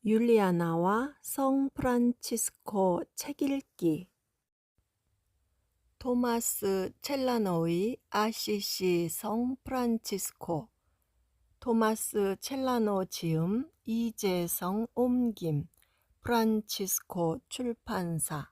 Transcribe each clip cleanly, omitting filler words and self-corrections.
율리아나와 성 프란치스코 책 읽기. 토마스 첼라노의 아시시 성 프란치스코. 토마스 첼라노 지음, 이재성 옮김, 프란치스코 출판사.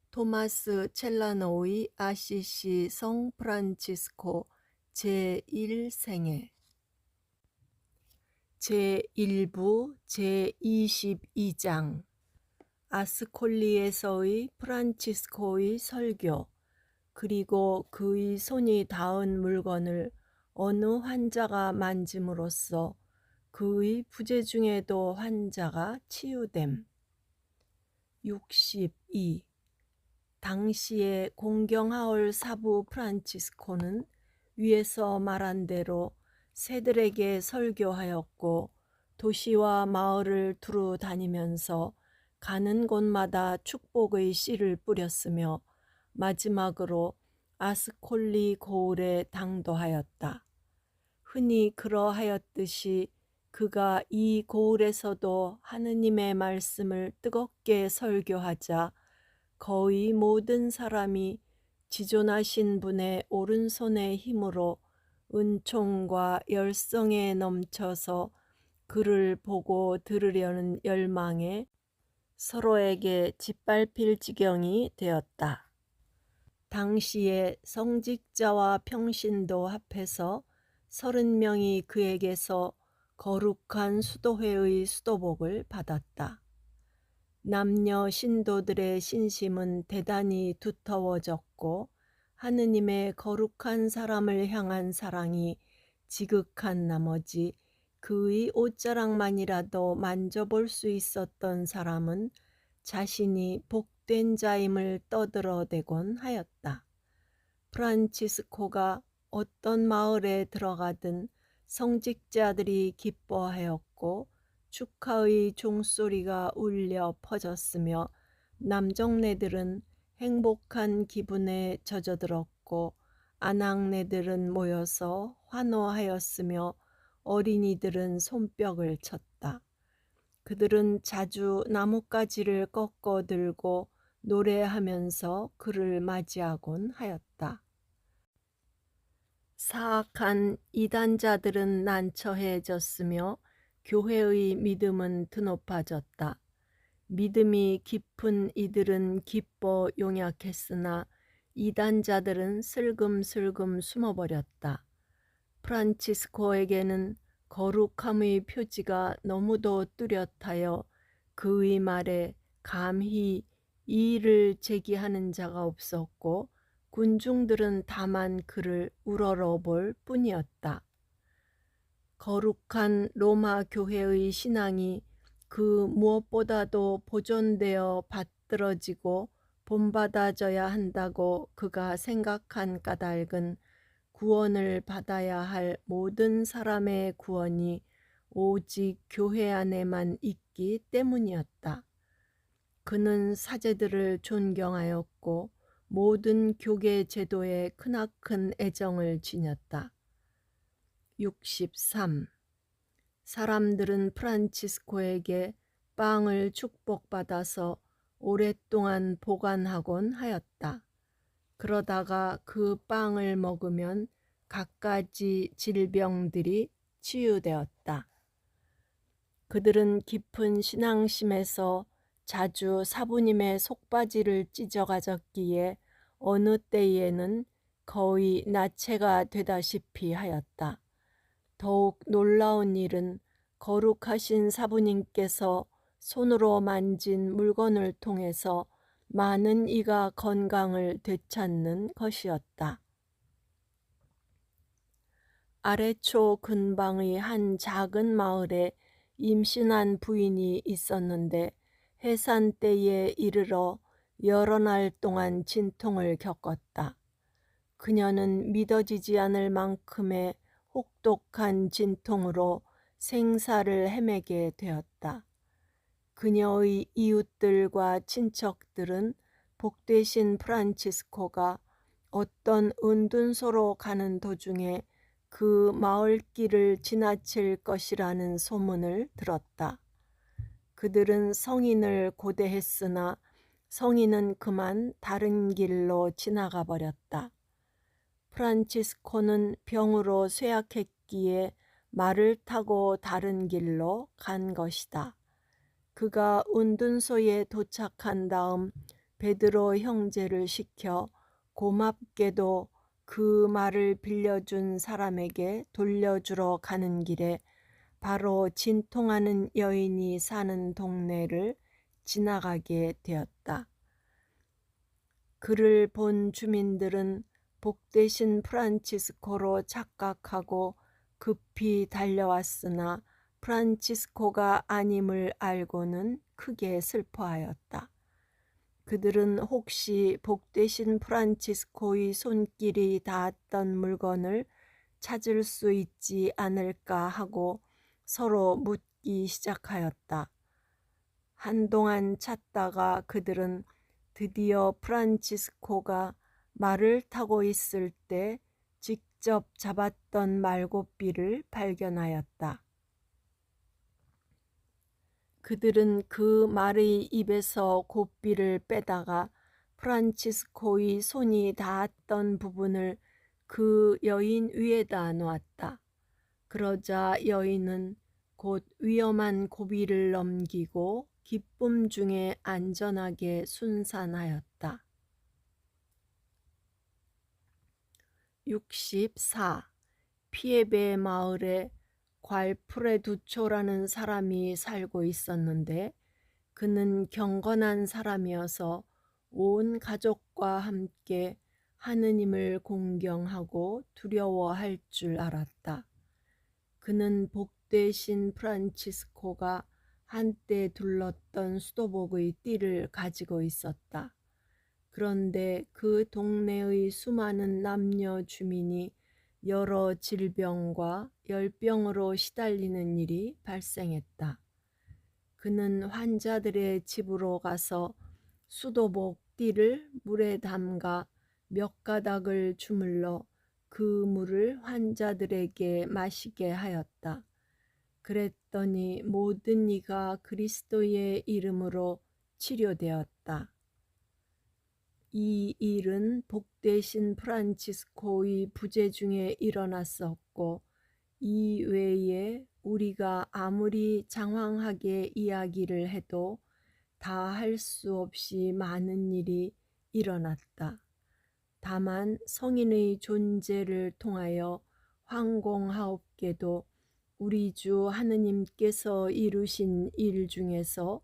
토마스 첼라노의 아시시 성 프란치스코 제1생애 제1부 제22장 아스콜리에서의 프란치스코의 설교, 그리고 그의 손이 닿은 물건을 어느 환자가 만짐으로써 그의 부재 중에도 환자가 치유됨. 62. 당시에 공경하올 사부 프란치스코는 위에서 말한 대로 새들에게 설교하였고, 도시와 마을을 두루 다니면서 가는 곳마다 축복의 씨를 뿌렸으며 마지막으로 아스콜리 고을에 당도하였다. 흔히 그러하였듯이 그가 이 고을에서도 하느님의 말씀을 뜨겁게 설교하자 거의 모든 사람이 지존하신 분의 오른손의 힘으로 은총과 열성에 넘쳐서 그를 보고 들으려는 열망에 서로에게 짓밟힐 지경이 되었다. 당시에 성직자와 평신도 합해서 30명이 그에게서 거룩한 수도회의 수도복을 받았다. 남녀 신도들의 신심은 대단히 두터워졌고 하느님의 거룩한 사람을 향한 사랑이 지극한 나머지 그의 옷자락만이라도 만져볼 수 있었던 사람은 자신이 복된 자임을 떠들어대곤 하였다. 프란치스코가 어떤 마을에 들어가든 성직자들이 기뻐하였고 축하의 종소리가 울려 퍼졌으며 남정네들은 행복한 기분에 젖어들었고 아낙네들은 모여서 환호하였으며 어린이들은 손뼉을 쳤다. 그들은 자주 나뭇가지를 꺾어 들고 노래하면서 그를 맞이하곤 하였다. 사악한 이단자들은 난처해졌으며 교회의 믿음은 드높아졌다. 믿음이 깊은 이들은 기뻐 용약했으나 이단자들은 슬금슬금 숨어버렸다. 프란치스코에게는 거룩함의 표지가 너무도 뚜렷하여 그의 말에 감히 이의를 제기하는 자가 없었고 군중들은 다만 그를 우러러볼 뿐이었다. 거룩한 로마 교회의 신앙이 그 무엇보다도 보존되어 받들어지고 본받아져야 한다고 그가 생각한 까닭은 구원을 받아야 할 모든 사람의 구원이 오직 교회 안에만 있기 때문이었다. 그는 사제들을 존경하였고 모든 교계 제도에 크나큰 애정을 지녔다. 63. 사람들은 프란치스코에게 빵을 축복받아서 오랫동안 보관하곤 하였다. 그러다가 그 빵을 먹으면 갖가지 질병들이 치유되었다. 그들은 깊은 신앙심에서 자주 사부님의 속바지를 찢어가졌기에 어느 때에는 거의 나체가 되다시피 하였다. 더욱 놀라운 일은 거룩하신 사부님께서 손으로 만진 물건을 통해서 많은 이가 건강을 되찾는 것이었다. 아래초 근방의 한 작은 마을에 임신한 부인이 있었는데 해산 때에 이르러 여러 날 동안 진통을 겪었다. 그녀는 믿어지지 않을 만큼의 혹독한 진통으로 생사를 헤매게 되었다. 그녀의 이웃들과 친척들은 복되신 프란치스코가 어떤 은둔소로 가는 도중에 그 마을길을 지나칠 것이라는 소문을 들었다. 그들은 성인을 고대했으나 성인은 그만 다른 길로 지나가 버렸다. 프란치스코는 병으로 쇠약했기에 말을 타고 다른 길로 간 것이다. 그가 운둔소에 도착한 다음 베드로 형제를 시켜 고맙게도 그 말을 빌려준 사람에게 돌려주러 가는 길에 바로 진통하는 여인이 사는 동네를 지나가게 되었다. 그를 본 주민들은 복되신 프란치스코로 착각하고 급히 달려왔으나 프란치스코가 아님을 알고는 크게 슬퍼하였다. 그들은 혹시 복되신 프란치스코의 손길이 닿았던 물건을 찾을 수 있지 않을까 하고 서로 묻기 시작하였다. 한동안 찾다가 그들은 드디어 프란치스코가 말을 타고 있을 때 직접 잡았던 말고삐를 발견하였다. 그들은 그 말의 입에서 고삐를 빼다가 프란치스코의 손이 닿았던 부분을 그 여인 위에다 놓았다. 그러자 여인은 곧 위험한 고비를 넘기고 기쁨 중에 안전하게 순산하였다. 64. 피에베 마을에 괄프레두초라는 사람이 살고 있었는데 그는 경건한 사람이어서 온 가족과 함께 하느님을 공경하고 두려워할 줄 알았다. 그는 복되신 프란치스코가 한때 둘렀던 수도복의 띠를 가지고 있었다. 그런데 그 동네의 수많은 남녀 주민이 여러 질병과 열병으로 시달리는 일이 발생했다. 그는 환자들의 집으로 가서 수도복 띠를 물에 담가 몇 가닥을 주물러 그 물을 환자들에게 마시게 하였다. 그랬더니 모든 이가 그리스도의 이름으로 치료되었다. 이 일은 복되신 프란치스코의 부재 중에 일어났었고 이 외에 우리가 아무리 장황하게 이야기를 해도 다 할 수 없이 많은 일이 일어났다. 다만 성인의 존재를 통하여 황공하옵게도 우리 주 하느님께서 이루신 일 중에서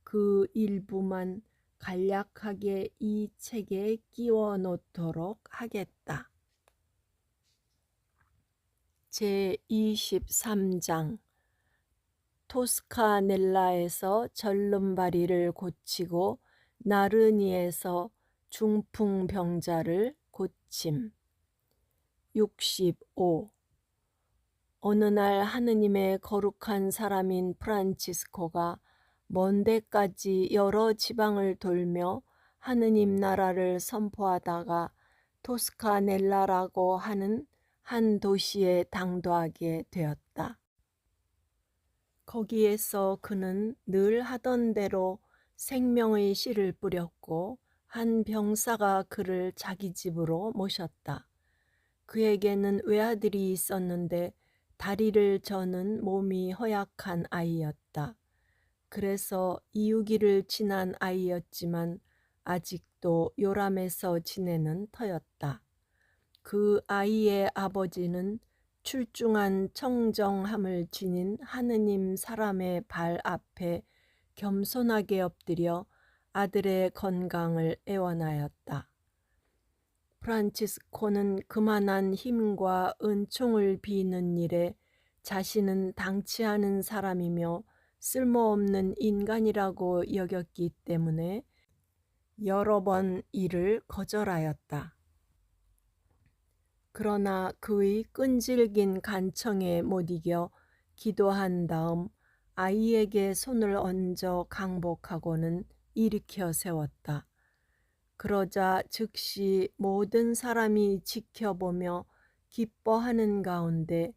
그 일부만 간략하게 이 책에 끼워 놓도록 하겠다. 제23장 토스카넬라에서 절름발이를 고치고 나르니에서 중풍병자를 고침. 65. 어느 날 하느님의 거룩한 사람인 프란치스코가 먼 데까지 여러 지방을 돌며 하느님 나라를 선포하다가 토스카넬라라고 하는 한 도시에 당도하게 되었다. 거기에서 그는 늘 하던 대로 생명의 씨를 뿌렸고 한 병사가 그를 자기 집으로 모셨다. 그에게는 외아들이 있었는데 다리를 저는 몸이 허약한 아이였다. 그래서 이유기를 지난 아이였지만 아직도 요람에서 지내는 터였다. 그 아이의 아버지는 출중한 청정함을 지닌 하느님 사람의 발 앞에 겸손하게 엎드려 아들의 건강을 애원하였다. 프란치스코는 그만한 힘과 은총을 비는 일에 자신은 당치 않은 사람이며 쓸모없는 인간이라고 여겼기 때문에 여러 번 이를 거절하였다. 그러나 그의 끈질긴 간청에 못 이겨 기도한 다음 아이에게 손을 얹어 강복하고는 일으켜 세웠다. 그러자 즉시 모든 사람이 지켜보며 기뻐하는 가운데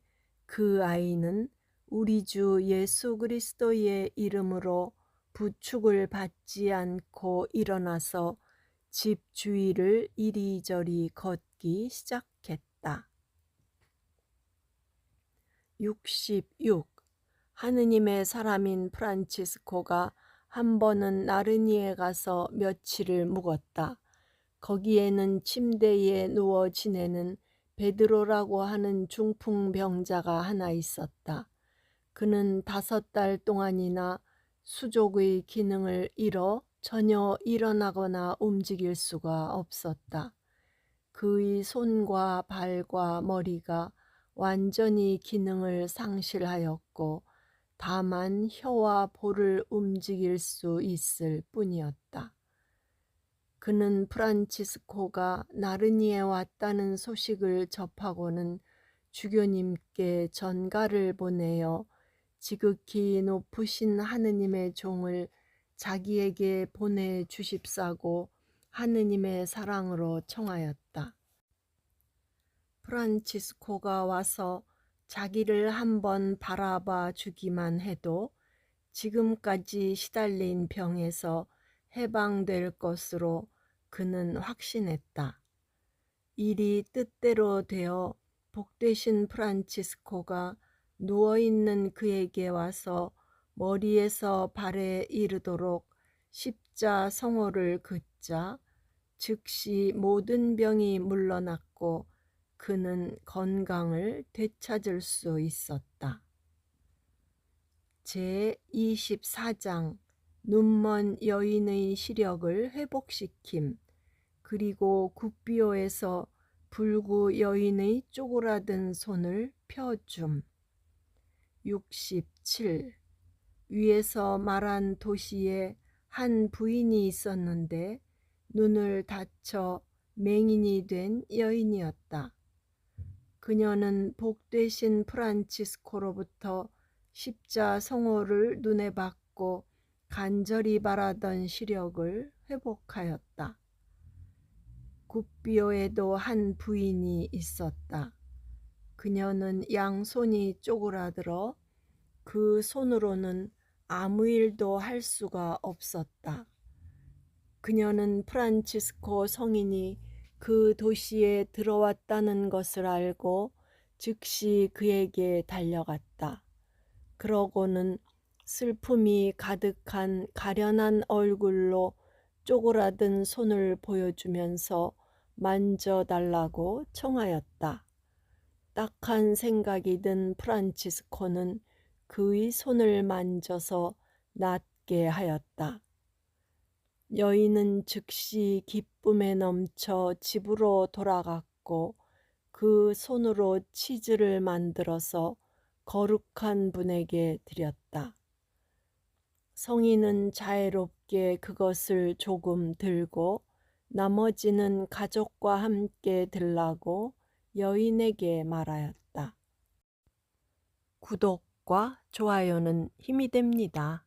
그 아이는 우리 주 예수 그리스도의 이름으로 부축을 받지 않고 일어나서 집 주위를 이리저리 걷기 시작했다. 66. 하느님의 사람인 프란치스코가 한 번은 나르니에 가서 며칠을 묵었다. 거기에는 침대에 누워 지내는 베드로라고 하는 중풍병자가 하나 있었다. 그는 5달 동안이나 수족의 기능을 잃어 전혀 일어나거나 움직일 수가 없었다. 그의 손과 발과 머리가 완전히 기능을 상실하였고 다만 혀와 볼을 움직일 수 있을 뿐이었다. 그는 프란치스코가 나르니에 왔다는 소식을 접하고는 주교님께 전가를 보내어 지극히 높으신 하느님의 종을 자기에게 보내주십사고 하느님의 사랑으로 청하였다. 프란치스코가 와서 자기를 한번 바라봐 주기만 해도 지금까지 시달린 병에서 해방될 것으로 그는 확신했다. 일이 뜻대로 되어 복되신 프란치스코가 누워있는 그에게 와서 머리에서 발에 이르도록 십자성호를 긋자 즉시 모든 병이 물러났고 그는 건강을 되찾을 수 있었다. 제24장 눈먼 여인의 시력을 회복시킴. 그리고 굿비오에서 불구 여인의 쪼그라든 손을 펴줌. 67. 위에서 말한 도시에 한 부인이 있었는데 눈을 다쳐 맹인이 된 여인이었다. 그녀는 복되신 프란치스코로부터 십자성호를 눈에 받고 간절히 바라던 시력을 회복하였다. 굿비오에도 한 부인이 있었다. 그녀는 양손이 쪼그라들어 그 손으로는 아무 일도 할 수가 없었다. 그녀는 프란치스코 성인이 그 도시에 들어왔다는 것을 알고 즉시 그에게 달려갔다. 그러고는 슬픔이 가득한 가련한 얼굴로 쪼그라든 손을 보여주면서 만져달라고 청하였다. 딱한 생각이 든 프란치스코는 그의 손을 만져서 낫게 하였다. 여인은 즉시 기쁨에 넘쳐 집으로 돌아갔고 그 손으로 치즈를 만들어서 거룩한 분에게 드렸다. 성인은 자애롭게 그것을 조금 들고 나머지는 가족과 함께 들라고 여인에게 말하였다. 구독과 좋아요는 힘이 됩니다.